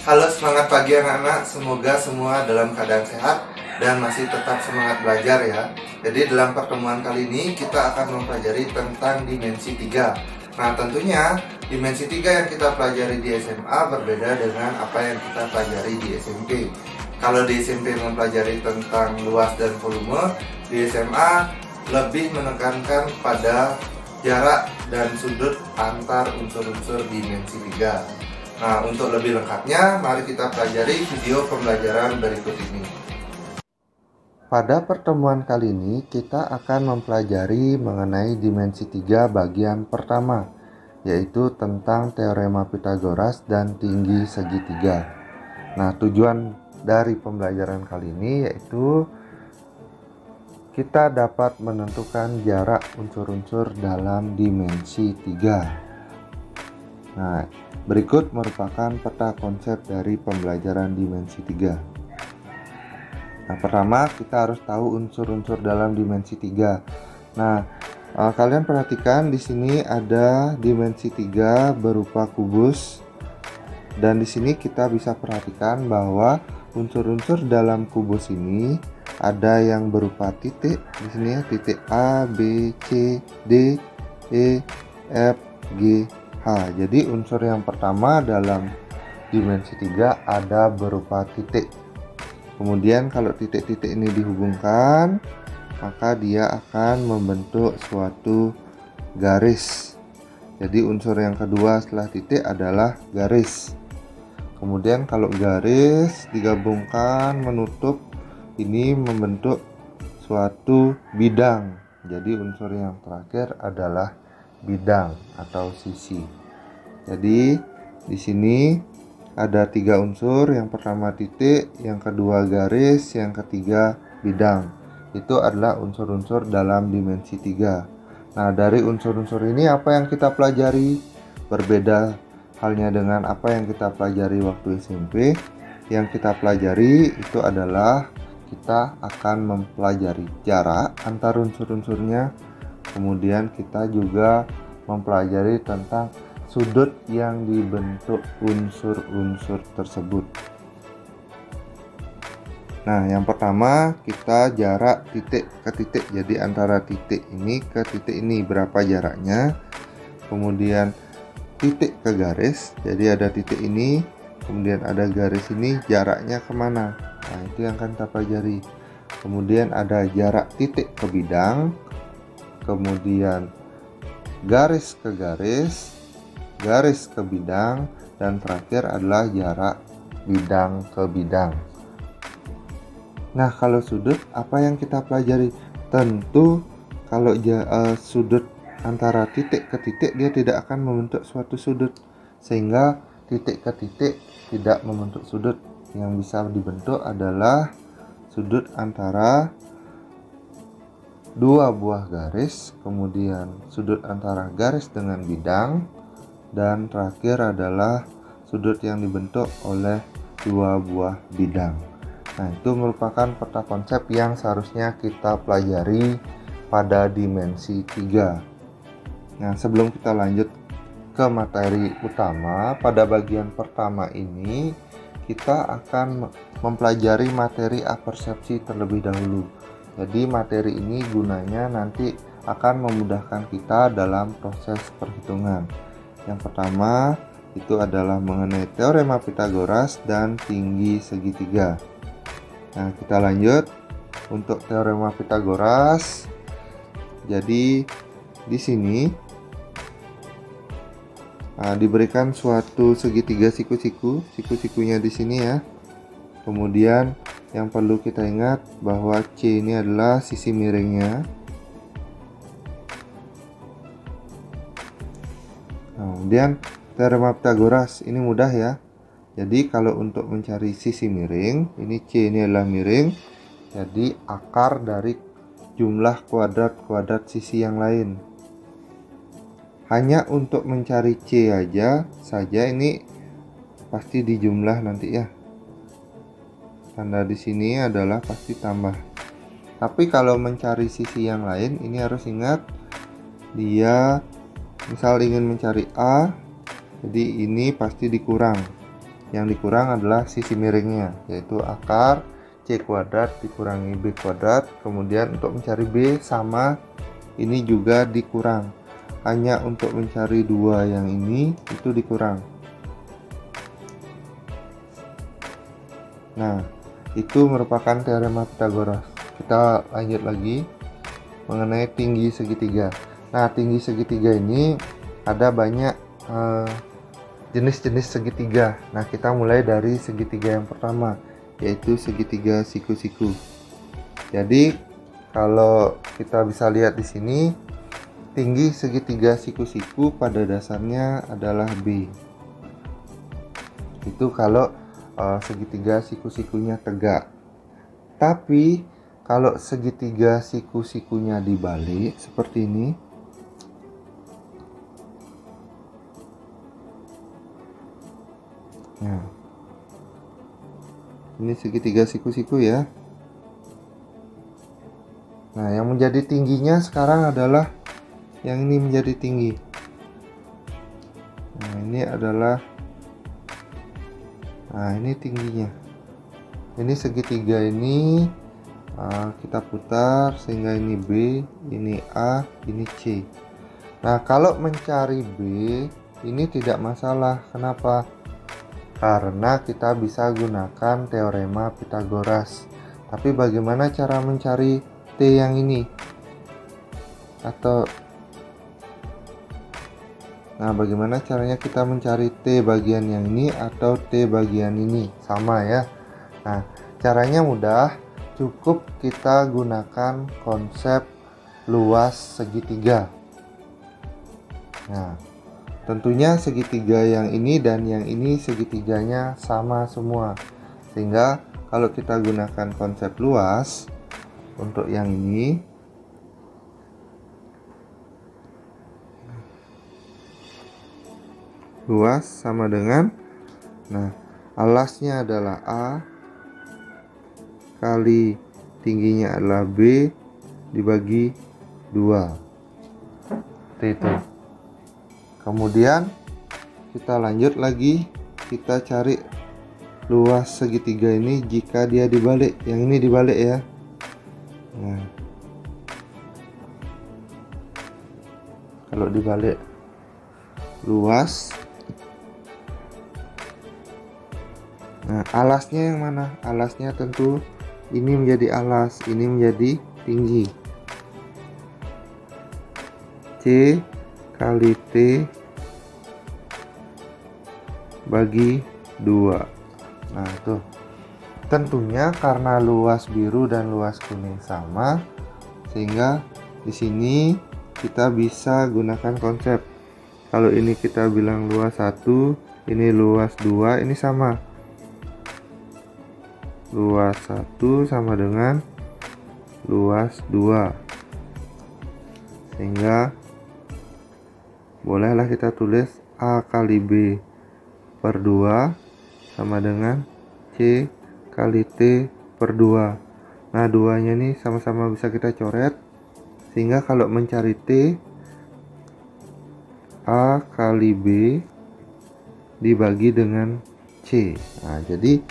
Halo, semangat pagi anak-anak. Semoga semua dalam keadaan sehat dan masih tetap semangat belajar ya. Jadi dalam pertemuan kali ini kita akan mempelajari tentang dimensi 3. Nah, tentunya dimensi 3 yang kita pelajari di SMA berbeda dengan apa yang kita pelajari di SMP. Kalau di SMP mempelajari tentang luas dan volume, di SMA lebih menekankan pada jarak dan sudut antar unsur-unsur dimensi 3. Nah, untuk lebih lengkapnya, mari kita pelajari video pembelajaran berikut ini. Pada pertemuan kali ini, kita akan mempelajari mengenai dimensi 3 bagian pertama, yaitu tentang teorema Pythagoras dan tinggi segitiga. Nah, tujuan dari pembelajaran kali ini yaitu kita dapat menentukan jarak unsur-unsur dalam dimensi 3. Nah, berikut merupakan peta konsep dari pembelajaran dimensi 3. Nah, pertama kita harus tahu unsur-unsur dalam dimensi 3. Nah, kalian perhatikan di sini ada dimensi 3 berupa kubus. Dan di sini kita bisa perhatikan bahwa unsur-unsur dalam kubus ini ada yang berupa titik. Di sini ya, titik A, B, C, D, E, F, G, H. Jadi unsur yang pertama dalam dimensi 3 ada berupa titik. Kemudian kalau titik-titik ini dihubungkan, maka dia akan membentuk suatu garis. Jadi unsur yang kedua setelah titik adalah garis. Kemudian kalau garis digabungkan menutup, ini membentuk suatu bidang. Jadi unsur yang terakhir adalah bidang atau sisi. Jadi di sini ada 3 unsur. Yang pertama titik, yang kedua garis, yang ketiga bidang. Itu adalah unsur-unsur dalam dimensi 3. Nah, dari unsur-unsur ini apa yang kita pelajari? Berbeda halnya dengan apa yang kita pelajari waktu SMP. Yang kita pelajari itu adalah kita akan mempelajari jarak antar unsur-unsurnya. Kemudian kita juga mempelajari tentang sudut yang dibentuk unsur-unsur tersebut. Nah, yang pertama kita jarak titik ke titik. Jadi antara titik ini ke titik ini berapa jaraknya. Kemudian titik ke garis. Jadi ada titik ini, kemudian ada garis ini, jaraknya kemana. Nah, itu yang akan kita pelajari. Kemudian ada jarak titik ke bidang. Kemudian garis ke garis, garis ke bidang, dan terakhir adalah jarak bidang ke bidang. Nah, kalau sudut apa yang kita pelajari? Tentu kalau sudut antara titik ke titik dia tidak akan membentuk suatu sudut, sehingga titik ke titik tidak membentuk sudut. Yang bisa dibentuk adalah sudut antara dua buah garis, kemudian sudut antara garis dengan bidang, dan terakhir adalah sudut yang dibentuk oleh dua buah bidang. Nah, itu merupakan peta konsep yang seharusnya kita pelajari pada dimensi 3. Nah, sebelum kita lanjut ke materi utama, pada bagian pertama ini kita akan mempelajari materi apersepsi terlebih dahulu. Jadi materi ini gunanya nanti akan memudahkan kita dalam proses perhitungan. Yang pertama itu adalah mengenai teorema Pythagoras dan tinggi segitiga. Nah, kita lanjut untuk teorema Pythagoras. Jadi di sini diberikan suatu segitiga siku-siku, siku-sikunya di sini ya. Kemudian yang perlu kita ingat bahwa C ini adalah sisi miringnya. Kemudian teorema Pythagoras ini mudah ya. Jadi kalau untuk mencari sisi miring, ini C ini adalah miring. Jadi akar dari jumlah kuadrat-kuadrat sisi yang lain. Hanya untuk mencari C saja ini pasti dijumlah nanti ya. Tanda di sini adalah pasti tambah. Tapi kalau mencari sisi yang lain, ini harus ingat dia misal ingin mencari A, jadi ini pasti dikurang. Yang dikurang adalah sisi miringnya, yaitu akar C kuadrat dikurangi B kuadrat. Kemudian untuk mencari B sama, ini juga dikurang. Hanya untuk mencari dua yang ini itu dikurang. Nah, itu merupakan teorema Pythagoras. Kita lanjut lagi mengenai tinggi segitiga. Nah, tinggi segitiga ini ada banyak jenis-jenis segitiga. Nah, kita mulai dari segitiga yang pertama, yaitu segitiga siku-siku. Jadi, kalau kita bisa lihat di sini, tinggi segitiga siku-siku pada dasarnya adalah B. Itu kalau segitiga siku-sikunya tegak. Tapi kalau segitiga siku-sikunya dibalik seperti ini, nah, ini segitiga siku-siku ya. Nah, yang menjadi tingginya sekarang adalah yang ini menjadi tinggi. Nah, ini adalah, nah ini tingginya. Ini segitiga ini kita putar sehingga ini B, ini A, ini C. Nah, kalau mencari B ini tidak masalah. Kenapa? Karena kita bisa gunakan teorema Pythagoras. Tapi bagaimana cara mencari T yang ini? Nah, bagaimana caranya kita mencari T bagian yang ini atau T bagian ini? Sama ya. Nah, caranya mudah. Cukup kita gunakan konsep luas segitiga. Nah, tentunya segitiga yang ini dan yang ini segitiganya sama semua. Sehingga kalau kita gunakan konsep luas untuk yang ini, luas sama dengan, nah, alasnya adalah A kali tingginya adalah B dibagi 2. Seperti itu. Kemudian kita lanjut lagi, kita cari luas segitiga ini jika dia dibalik. Yang ini dibalik ya. Nah, kalau dibalik luas, nah alasnya yang mana? Alasnya tentu ini menjadi alas, ini menjadi tinggi. C kali T bagi 2. Nah, tuh. Tentunya karena luas biru dan luas kuning sama, sehingga di sini kita bisa gunakan konsep. Kalau ini kita bilang luas 1, ini luas 2, ini sama. Luas 1 sama dengan luas 2. Sehingga bolehlah kita tulis A kali B per 2 sama dengan C kali T per 2. Nah, duanya ini sama-sama bisa kita coret. Sehingga kalau mencari T, A kali B dibagi dengan C. Nah, jadi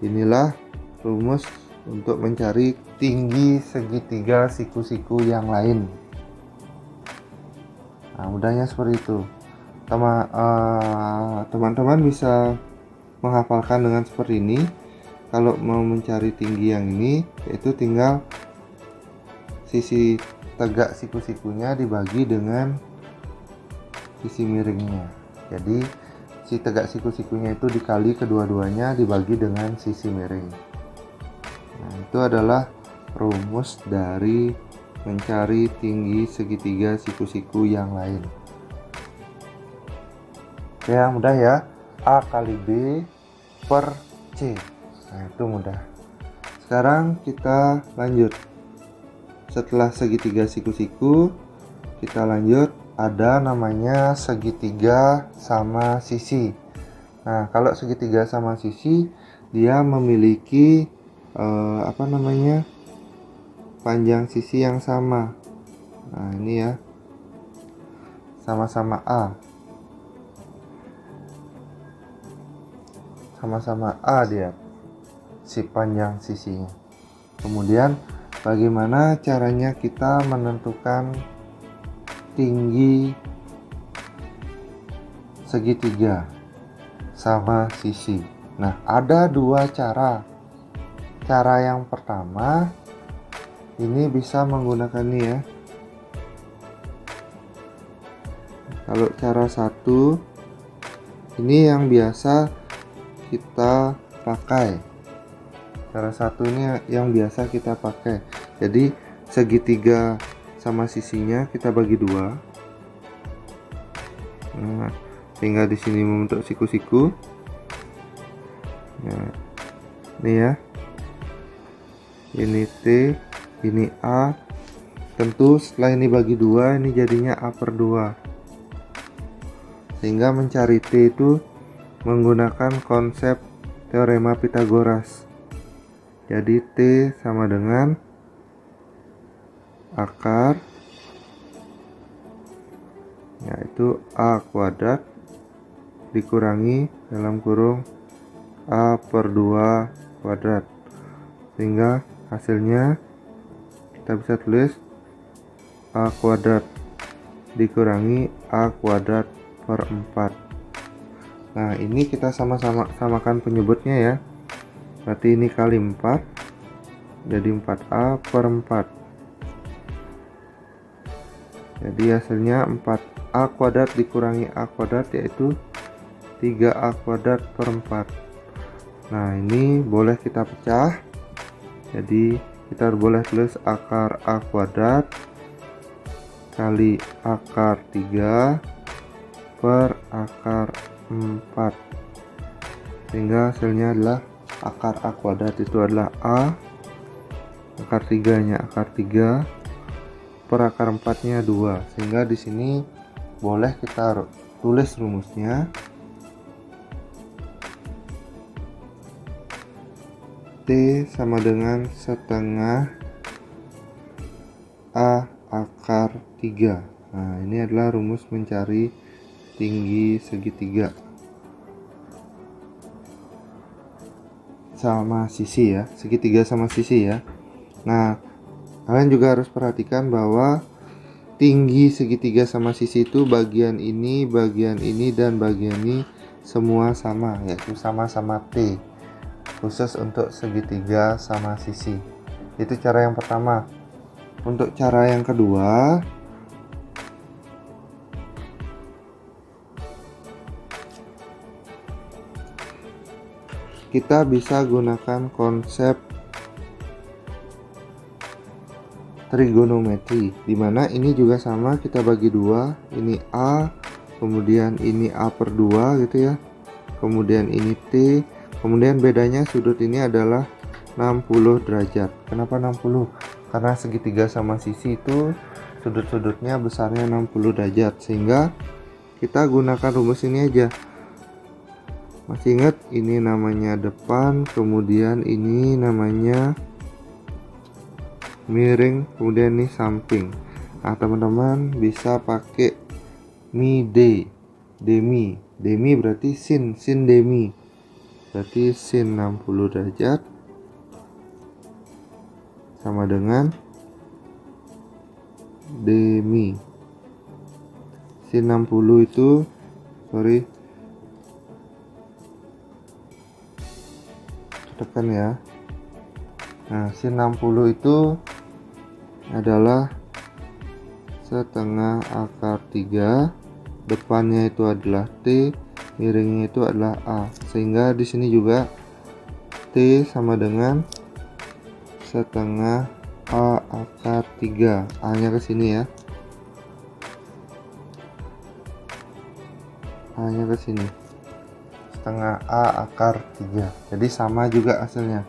inilah rumus untuk mencari tinggi segitiga siku-siku yang lain. Nah, mudahnya seperti itu. Teman-teman bisa menghafalkan dengan seperti ini. Kalau mau mencari tinggi yang ini, yaitu tinggal sisi tegak siku-sikunya dibagi dengan sisi miringnya. Jadi si tegak siku-sikunya itu dikali kedua-duanya dibagi dengan sisi miring. Nah, itu adalah rumus dari mencari tinggi segitiga siku-siku yang lain. Ya, mudah ya. A kali B per C. Nah, itu mudah. Sekarang kita lanjut. Setelah segitiga siku-siku, kita lanjut ada namanya segitiga sama sisi. Nah, kalau segitiga sama sisi, dia memiliki panjang sisi yang sama. Nah, ini ya, sama-sama A, sama-sama A dia, si panjang sisinya. Kemudian bagaimana caranya kita menentukan tinggi segitiga sama sisi? Nah, ada dua cara. Cara yang pertama ini bisa menggunakan ini ya. Kalau cara satu ini yang biasa kita pakai. Cara satu ini yang biasa kita pakai. Jadi segitiga sama sisinya kita bagi dua. Nah, sehingga di sini membentuk siku-siku. Nah, ini ya. Ini T, ini A. Tentu setelah ini bagi dua, ini jadinya A/2. Sehingga mencari T itu menggunakan konsep teorema Pythagoras. Jadi T sama dengan akar, yaitu A kuadrat dikurangi dalam kurung A/2 kuadrat. Sehingga hasilnya kita bisa tulis A kuadrat dikurangi A kuadrat per 4. Nah, ini kita samakan penyebutnya ya. Berarti ini kali 4, jadi 4A per 4. Jadi hasilnya 4A kuadrat dikurangi A kuadrat, yaitu 3A kuadrat per 4. Nah, ini boleh kita pecah. Jadi kita boleh tulis akar A kuadrat kali akar 3 per akar 4. Sehingga hasilnya adalah akar A kuadrat itu adalah A, akar 3-nya akar 3 per akar 4-nya 2. Sehingga di sini boleh kita tulis rumusnya. T sama dengan setengah A akar 3. Nah, ini adalah rumus mencari tinggi segitiga sama sisi ya, segitiga sama sisi ya. Nah, kalian juga harus perhatikan bahwa tinggi segitiga sama sisi itu bagian ini, dan bagian ini semua sama, yaitu sama-sama T. Khusus untuk segitiga sama sisi. Itu cara yang pertama. Untuk cara yang kedua, kita bisa gunakan konsep trigonometri, dimana ini juga sama, kita bagi dua, ini A, kemudian ini A/2 gitu ya, kemudian ini T, kemudian bedanya sudut ini adalah 60 derajat. Kenapa 60? Karena segitiga sama sisi itu sudut-sudutnya besarnya 60 derajat, sehingga kita gunakan rumus ini aja. Masih ingat, ini namanya depan, kemudian ini namanya miring, kemudian ini samping. Nah, teman-teman bisa pakai demi berarti sin demi, berarti sin 60 derajat sama dengan demi. Sin 60 itu tekan ya. Nah, sin 60 itu adalah setengah akar 3, depannya itu adalah T, miringnya itu adalah A. Sehingga di sini juga T sama dengan setengah A akar 3. A-nya ke sini ya. A-nya ke sini. Setengah A akar 3. Jadi sama juga hasilnya.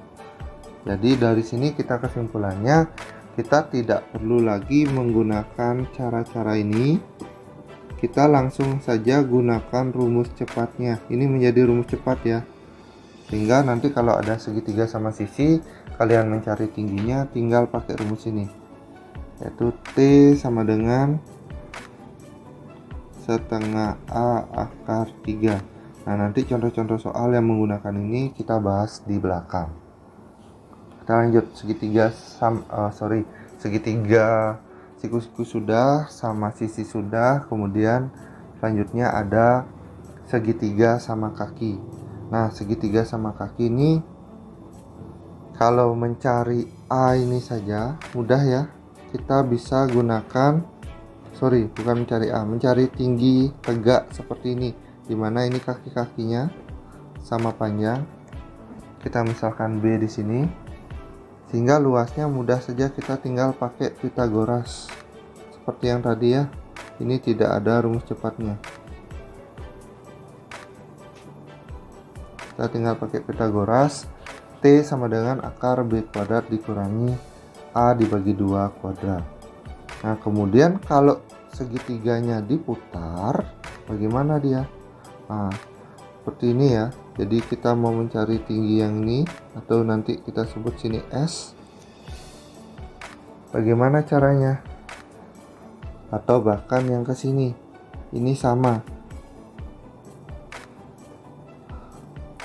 Jadi dari sini kita kesimpulannya, kita tidak perlu lagi menggunakan cara-cara ini. Kita langsung saja gunakan rumus cepatnya. Ini menjadi rumus cepat ya. Sehingga nanti kalau ada segitiga sama sisi, kalian mencari tingginya tinggal pakai rumus ini. Yaitu T sama dengan setengah A akar 3. Nah, nanti contoh-contoh soal yang menggunakan ini kita bahas di belakang. Kita lanjut, segitiga siku-siku sudah, sama sisi sudah, kemudian selanjutnya ada segitiga sama kaki. Nah, segitiga sama kaki ini kalau mencari A ini saja mudah ya. Kita bisa gunakan mencari tinggi tegak seperti ini, dimana ini kaki-kakinya sama panjang. Kita misalkan B di sini, sehingga luasnya mudah saja kita tinggal pakai Pythagoras seperti yang tadi ya. Ini tidak ada rumus cepatnya, kita tinggal pakai Pythagoras. T sama dengan akar B kuadrat dikurangi A dibagi 2 kuadrat. Nah, kemudian kalau segitiganya diputar, bagaimana dia? Nah, seperti ini ya. Jadi kita mau mencari tinggi yang ini, atau nanti kita sebut sini S. Bagaimana caranya? Atau bahkan yang ke sini, ini sama.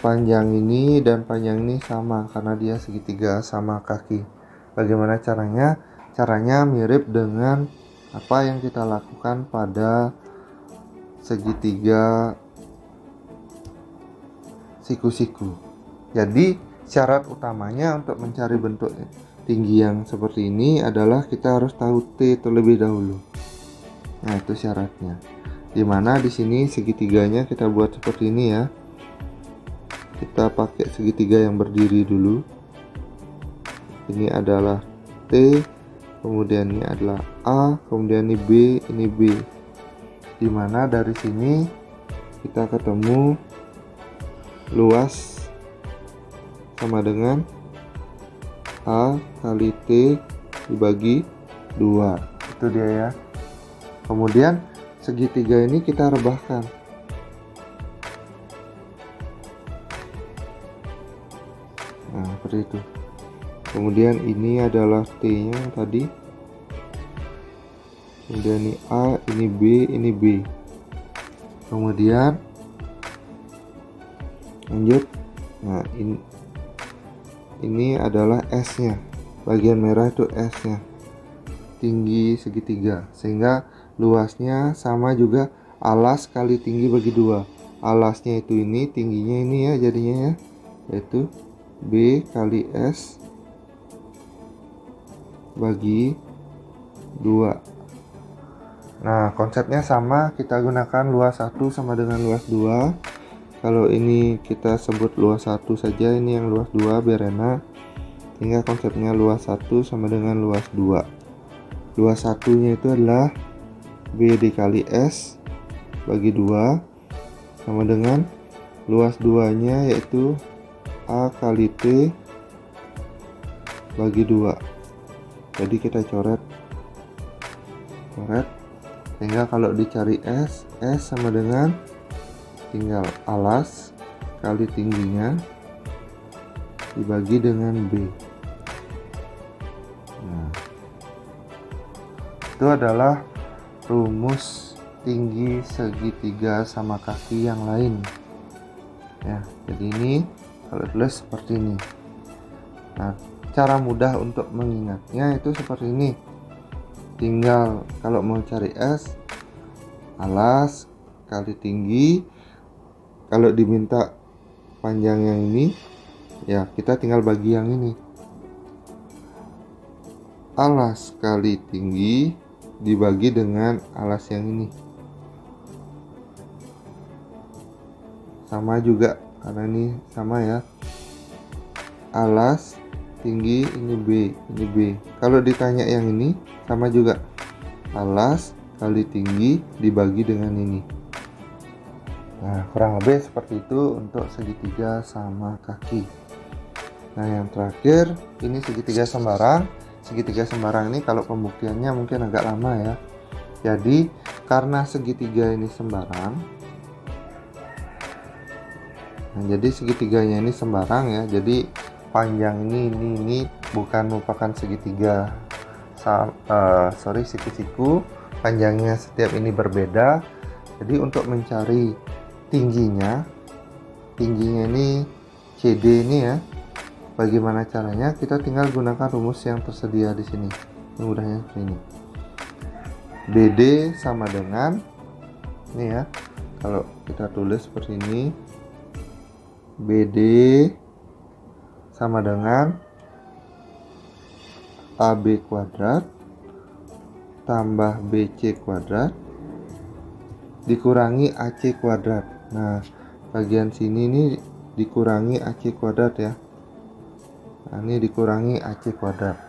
Panjang ini dan panjang ini sama karena dia segitiga sama kaki. Bagaimana caranya? Caranya mirip dengan apa yang kita lakukan pada segitiga siku-siku. Jadi syarat utamanya untuk mencari bentuk tinggi yang seperti ini adalah kita harus tahu T terlebih dahulu. Nah, itu syaratnya. Dimana di sini segitiganya kita buat seperti ini ya. Kita pakai segitiga yang berdiri dulu. Ini adalah T, kemudian ini adalah A, kemudian ini B, ini B. Dimana dari sini kita ketemu luas sama dengan A kali T dibagi 2. Itu dia ya. Kemudian segitiga ini kita rebahkan. Nah, seperti itu. Kemudian ini adalah T-nya tadi. Kemudian ini A, ini B, ini B. Kemudian lanjut. Nah, ini adalah S-nya. Bagian merah itu S-nya. Tinggi segitiga. Sehingga luasnya sama juga alas kali tinggi bagi 2. Alasnya itu ini, tingginya ini ya jadinya ya. Yaitu B kali S bagi 2. Nah, konsepnya sama, kita gunakan luas 1 sama dengan luas 2. Kalau ini kita sebut luas 1 saja, ini yang luas 2 biar enak. Sehingga konsepnya luas 1 sama dengan luas 2. Luas 1-nya itu adalah B dikali S bagi 2 sama dengan luas 2-nya yaitu A kali T bagi 2. Jadi kita coret sehingga kalau dicari S sama dengan tinggal alas kali tingginya dibagi dengan B. Nah, itu adalah rumus tinggi segitiga sama kaki yang lain ya. Jadi ini kalau tulis seperti ini. Nah, cara mudah untuk mengingatnya itu seperti ini. Tinggal kalau mau cari S, alas kali tinggi. Kalau diminta panjang yang ini, ya kita tinggal bagi yang ini. Alas kali tinggi dibagi dengan alas yang ini. Sama juga, karena ini sama ya. Alas tinggi ini B, ini B. Kalau ditanya yang ini, sama juga. Alas kali tinggi dibagi dengan ini. Nah, kurang lebih seperti itu untuk segitiga sama kaki. Nah, yang terakhir ini segitiga sembarang. Segitiga sembarang ini kalau pembuktiannya mungkin agak lama ya. Jadi karena segitiga ini sembarang, nah jadi segitiganya ini sembarang ya. Jadi panjang ini bukan merupakan segitiga siku-siku. Panjangnya setiap ini berbeda. Jadi untuk mencari tingginya tingginya ini CD ini ya. Bagaimana caranya? Kita tinggal gunakan rumus yang tersedia di sini. Ini mudahnya seperti ini. BD sama dengan ini ya. Kalau kita tulis seperti ini, BD sama dengan AB kuadrat tambah BC kuadrat dikurangi AC kuadrat. Nah, bagian sini ini dikurangi AC kuadrat ya. Nah, ini dikurangi AC kuadrat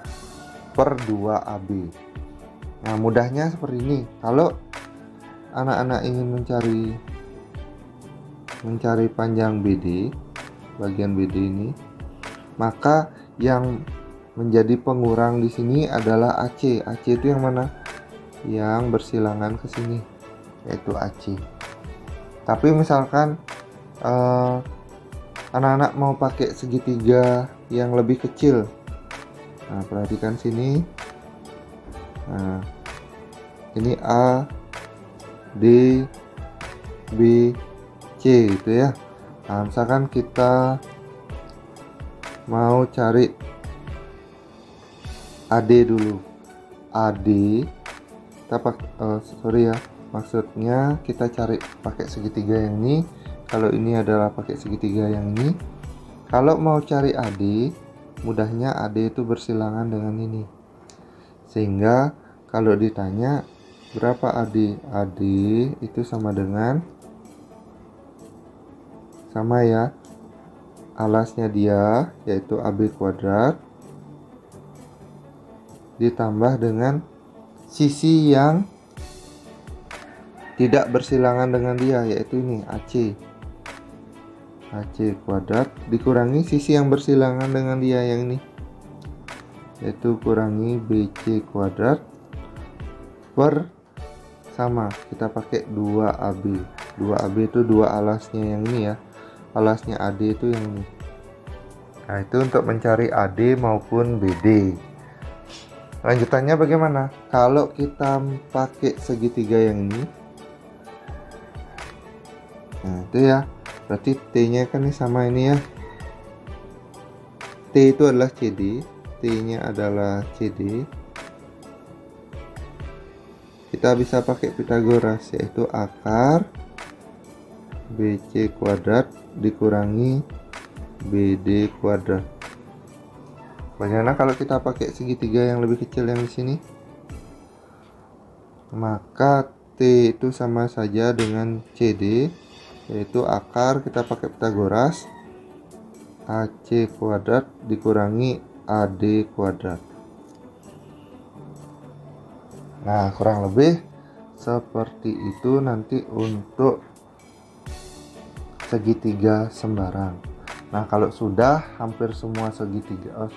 per 2AB. Nah, mudahnya seperti ini. Kalau anak-anak ingin mencari panjang BD, bagian BD ini, maka yang menjadi pengurang di sini adalah AC. AC itu yang mana? Yang bersilangan ke sini, yaitu AC. Tapi misalkan anak-anak mau pakai segitiga yang lebih kecil. Nah, perhatikan sini. Nah, ini A, D, B, C itu ya. Nah, misalkan kita mau cari AD dulu. AD kita maksudnya kita cari pakai segitiga yang ini. Kalau ini adalah pakai segitiga yang ini. Kalau mau cari AD, mudahnya AD itu bersilangan dengan ini. Sehingga kalau ditanya berapa AD? AD itu sama dengan, sama ya, alasnya dia yaitu AB kuadrat ditambah dengan sisi yang tidak bersilangan dengan dia, yaitu ini AC. AC kuadrat dikurangi sisi yang bersilangan dengan dia yang ini, yaitu kurangi BC kuadrat per, sama, kita pakai 2AB. 2AB itu dua alasnya yang ini ya. Alasnya AD itu yang ini. Nah, itu untuk mencari AD maupun BD. Lanjutannya bagaimana? Kalau kita pakai segitiga yang ini, nah itu ya, berarti T-nya kan ini sama ini ya. T itu adalah CD, T-nya adalah CD. Kita bisa pakai Pitagoras, yaitu akar BC kuadrat dikurangi BD kuadrat. Bagaimana kalau kita pakai segitiga yang lebih kecil yang di sini? Maka T itu sama saja dengan CD, yaitu akar, kita pakai Pitagoras, AC kuadrat dikurangi AD kuadrat. Nah, kurang lebih seperti itu nanti untuk segitiga sembarang. Nah, kalau sudah hampir semua segitiga,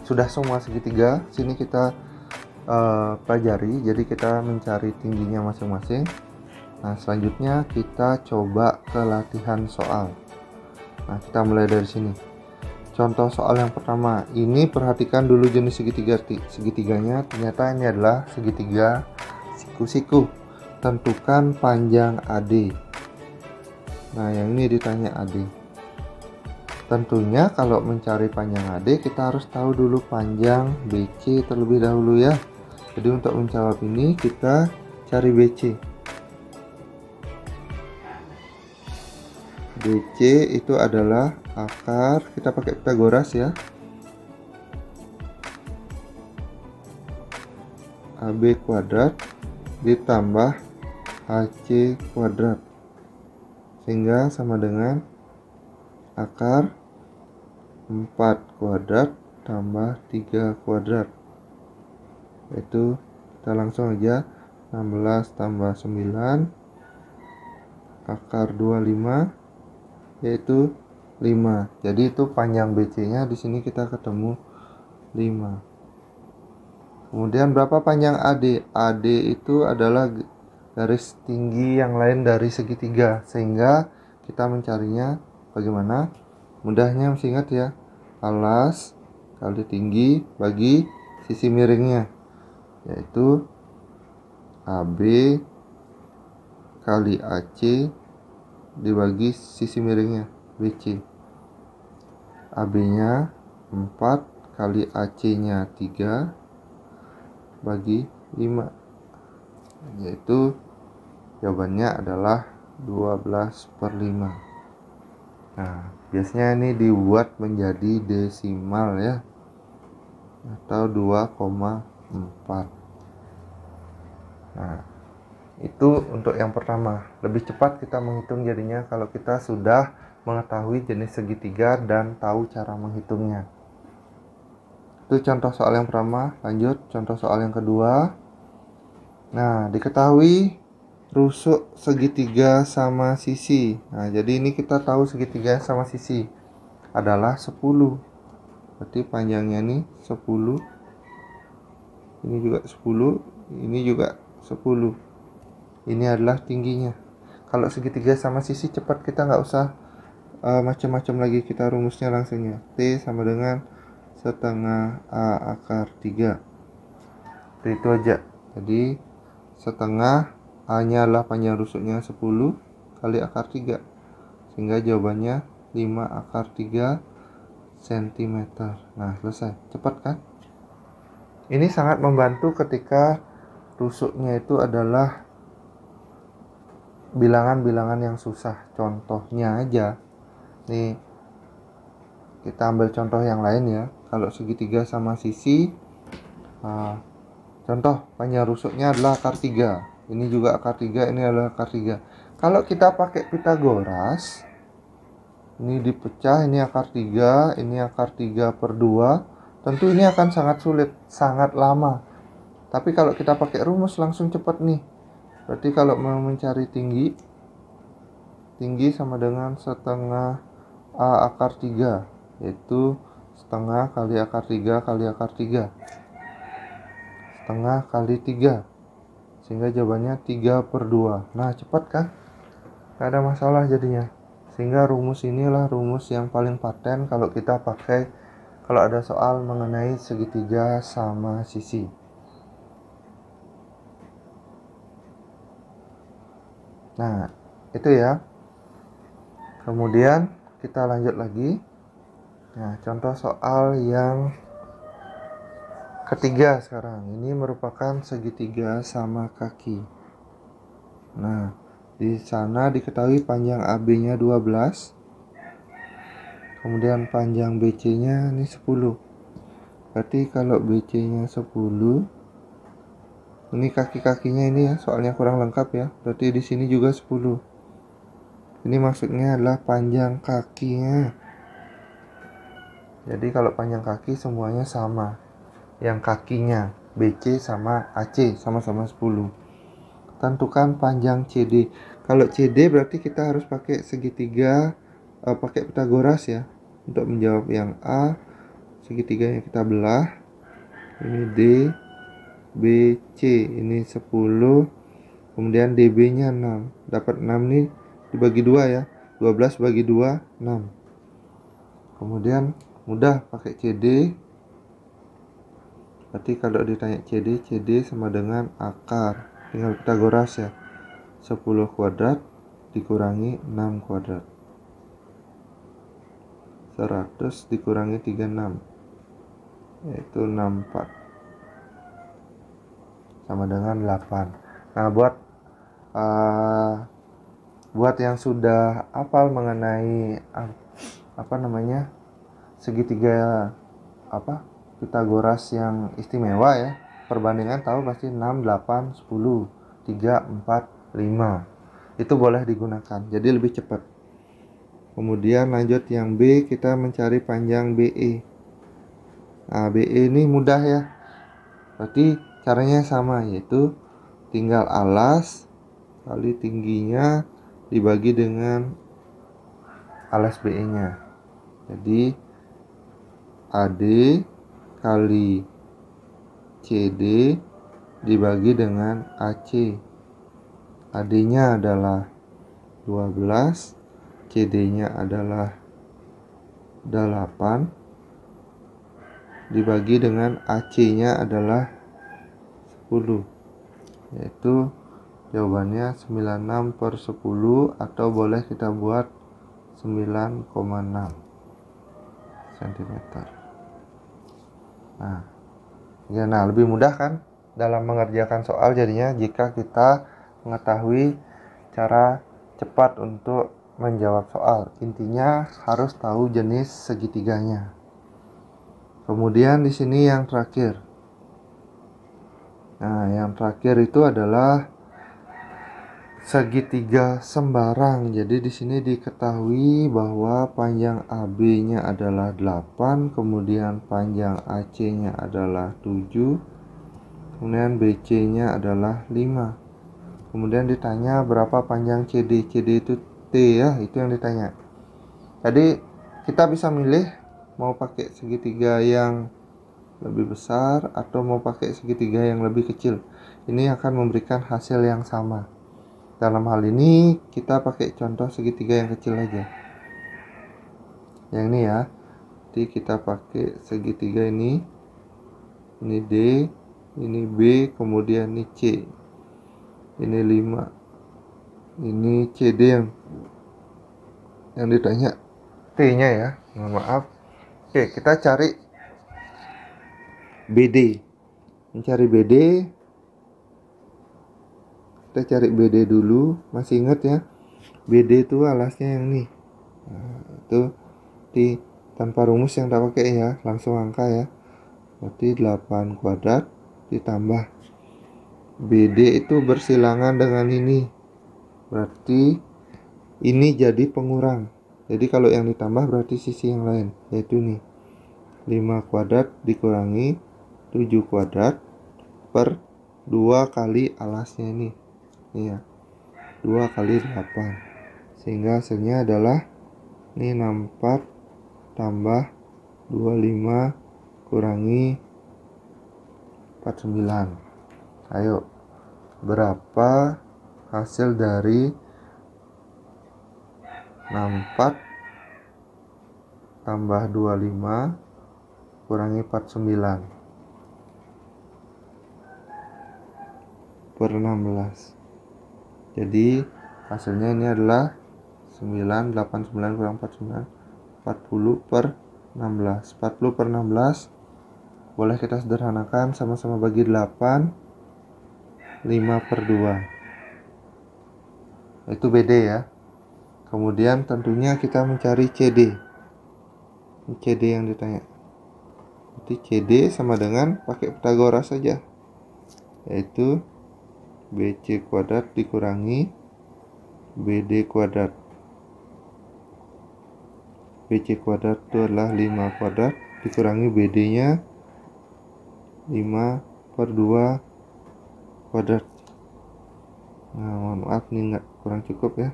sudah semua segitiga, sini kita pelajari. Jadi kita mencari tingginya masing-masing. Nah, selanjutnya kita coba ke latihan soal. Nah, kita mulai dari sini. Contoh soal yang pertama. Ini perhatikan dulu jenis segitiganya. Ternyata ini adalah segitiga siku-siku. Tentukan panjang AD. Nah, yang ini ditanya AD. Tentunya kalau mencari panjang AD kita harus tahu dulu panjang BC terlebih dahulu ya. Jadi untuk menjawab ini kita cari BC. BC itu adalah akar, kita pakai Pitagoras ya. AB kuadrat ditambah AC kuadrat. Sehingga sama dengan akar 4 kuadrat tambah 3 kuadrat, yaitu kita langsung aja 16 tambah 9 akar 25 yaitu 5. Jadi itu panjang BC nya di sini kita ketemu 5. Kemudian berapa panjang AD? AD itu adalah garis tinggi yang lain dari segitiga, sehingga kita mencarinya bagaimana? Mudahnya mesti ingat ya, alas kali tinggi bagi sisi miringnya, yaitu AB kali AC dibagi sisi miringnya. BC. AB nya 4 kali AC nya 3 bagi 5, yaitu jawabannya adalah 12/5. Nah, biasanya ini dibuat menjadi desimal ya, atau 2,4. Nah, itu untuk yang pertama. Lebih cepat kita menghitung jadinya kalau kita sudah mengetahui jenis segitiga dan tahu cara menghitungnya. Itu contoh soal yang pertama. Lanjut contoh soal yang kedua. Nah, diketahui rusuk segitiga sama sisi. Nah, jadi ini kita tahu segitiga sama sisi adalah 10. Berarti panjangnya ini 10. Ini juga 10, ini juga 10. Ini adalah tingginya. Kalau segitiga sama sisi cepat, kita nggak usah macam-macam lagi, kita rumusnya langsung ya. T sama dengan setengah A akar 3. Itu aja. Jadi setengah A nya adalah panjang rusuknya 10 kali akar 3, sehingga jawabannya 5 akar 3 cm. Nah, selesai. Cepat kan? Ini sangat membantu ketika rusuknya itu adalah bilangan-bilangan yang susah. Contohnya aja nih, kita ambil contoh yang lain ya. Kalau segitiga sama sisi, contoh panjang rusuknya adalah akar 3. Ini juga akar 3, ini adalah akar 3. Kalau kita pakai Pitagoras, ini dipecah, ini akar 3, ini akar 3/2. Tentu ini akan sangat sulit, sangat lama. Tapi kalau kita pakai rumus langsung cepat nih. Berarti kalau mau mencari tinggi sama dengan setengah A akar 3, yaitu setengah kali akar 3 kali akar 3. Setengah kali 3, sehingga jawabannya 3/2. Nah, cepat kan? Gak ada masalah jadinya. Sehingga rumus inilah rumus yang paling paten kalau kita pakai kalau ada soal mengenai segitiga sama sisi. Nah, itu ya. Kemudian kita lanjut lagi. Nah, contoh soal yang ketiga sekarang. Ini merupakan segitiga sama kaki. Nah, di sana diketahui panjang AB-nya 12. Kemudian panjang BC-nya ini 10. Berarti kalau BC-nya 10, ini kaki-kakinya ini ya, soalnya kurang lengkap ya. Berarti di sini juga 10. Ini maksudnya adalah panjang kakinya. Jadi kalau panjang kaki semuanya sama. Yang kakinya BC sama AC sama-sama 10. Tentukan panjang CD. Kalau CD berarti kita harus pakai segitiga, pakai Pitagoras ya. Untuk menjawab yang A, segitiganya kita belah. Ini D, BC ini 10. Kemudian DB-nya 6. Dapat 6 nih dibagi 2 ya. 12 bagi 2, 6. Kemudian mudah pakai CD. Berarti kalau ditanya CD sama dengan akar. Tinggal Pitagoras ya. 10 kuadrat dikurangi 6 kuadrat. 100 dikurangi 36, yaitu 64, sama dengan 8. Nah, buat yang sudah hafal mengenai segitiga Pitagoras yang istimewa ya, perbandingan tahu pasti 6, 8, 10, 3, 4, 5. Itu boleh digunakan, jadi lebih cepat. Kemudian lanjut yang B, kita mencari panjang BE. Nah, BE ini mudah ya. Berarti caranya sama, yaitu tinggal alas kali tingginya dibagi dengan alas BE-nya. Jadi AD kali CD dibagi dengan AC. AD-nya adalah 12, CD-nya adalah 8, dibagi dengan AC-nya adalah 10, yaitu jawabannya 96/10, atau boleh kita buat 9,6 cm. Nah, lebih mudah kan dalam mengerjakan soal jadinya jika kita mengetahui cara cepat untuk menjawab soal. Intinya harus tahu jenis segitiganya. Kemudian di sini yang terakhir. Nah, yang terakhir itu adalah segitiga sembarang. Jadi di sini diketahui bahwa panjang AB-nya adalah 8, kemudian panjang AC-nya adalah 7, kemudian BC-nya adalah 5. Kemudian ditanya berapa panjang CD. CD itu T ya, itu yang ditanya. Jadi kita bisa milih mau pakai segitiga yang lebih besar atau mau pakai segitiga yang lebih kecil. Ini akan memberikan hasil yang sama. Dalam hal ini kita pakai contoh segitiga yang kecil aja. Yang ini ya. Jadi kita pakai segitiga ini. Ini D, ini B, kemudian ini C. Ini 5. Ini CD yang ditanya T-nya ya. Mohon maaf. Oke, kita cari BD. Mencari BD. Kita cari BD dulu. Masih ingat ya? BD itu alasnya yang ini. Nah, itu tanpa rumus yang tak pakai ya, langsung angka ya. Berarti 8 kuadrat ditambah BD itu bersilangan dengan ini. Berarti ini jadi pengurang. Jadi kalau yang ditambah berarti sisi yang lain, yaitu nih 5 kuadrat dikurangi 7 kuadrat per 2 kali alasnya ini. Iya. 2 kali 8. Sehingga hasilnya adalah ini 64 tambah 25 kurangi 49. Ayo, berapa hasil dari 64 tambah 25 kurangi 49 per 16. Jadi hasilnya ini adalah 989 kurang 49, 40 per 16. 40 per 16 boleh kita sederhanakan, sama-sama bagi 8, 5 per 2. Itu BD ya. Kemudian tentunya kita mencari CD. CD yang ditanya. Jadi CD sama dengan pakai Pythagoras saja, yaitu BC kuadrat dikurangi BD kuadrat. BC kuadrat itu adalah 5 kuadrat dikurangi BD nya 5 per 2 kuadrat. Nah, mohon maaf nih kurang cukup ya.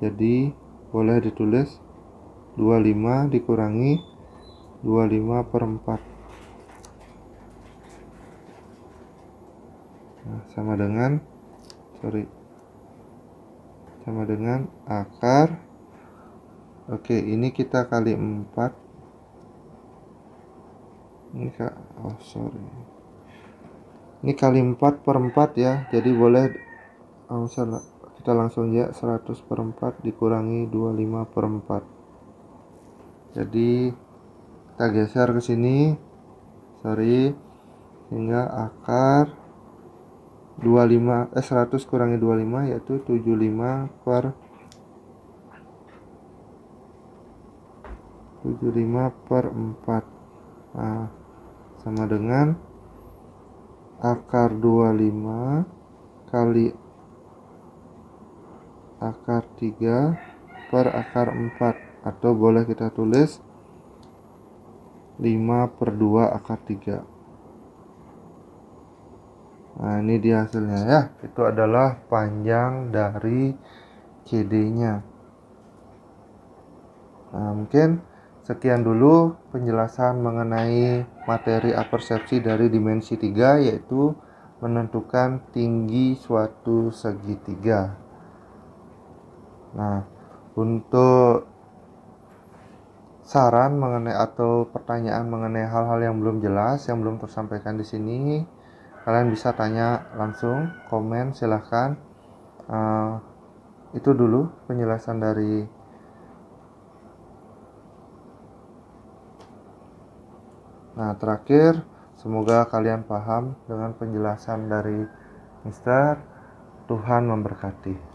Jadi boleh ditulis 25 dikurangi 25 per 4. Nah, sama dengan akar. Oke, ini kita kali 4. Ini ini kali 4 per 4 ya. Jadi boleh kita langsung ya 100 per 4 dikurangi 25 per 4. Jadi kita geser ke sini. Sehingga akar 100 kurangi 25 yaitu 75 per 4. Nah, sama dengan akar 25 kali akar 3 per akar 4, atau boleh kita tulis 5 per 2 akar 3. Nah, ini dia hasilnya ya. Itu adalah panjang dari CD-nya. Nah, mungkin sekian dulu penjelasan mengenai materi apersepsi dari dimensi 3, yaitu menentukan tinggi suatu segitiga. Nah, untuk saran mengenai atau pertanyaan mengenai hal-hal yang belum jelas, yang belum tersampaikan di sini, kalian bisa tanya langsung, komen silahkan. Itu dulu penjelasan dari Nah, terakhir, semoga kalian paham dengan penjelasan dari Mister. Tuhan memberkati.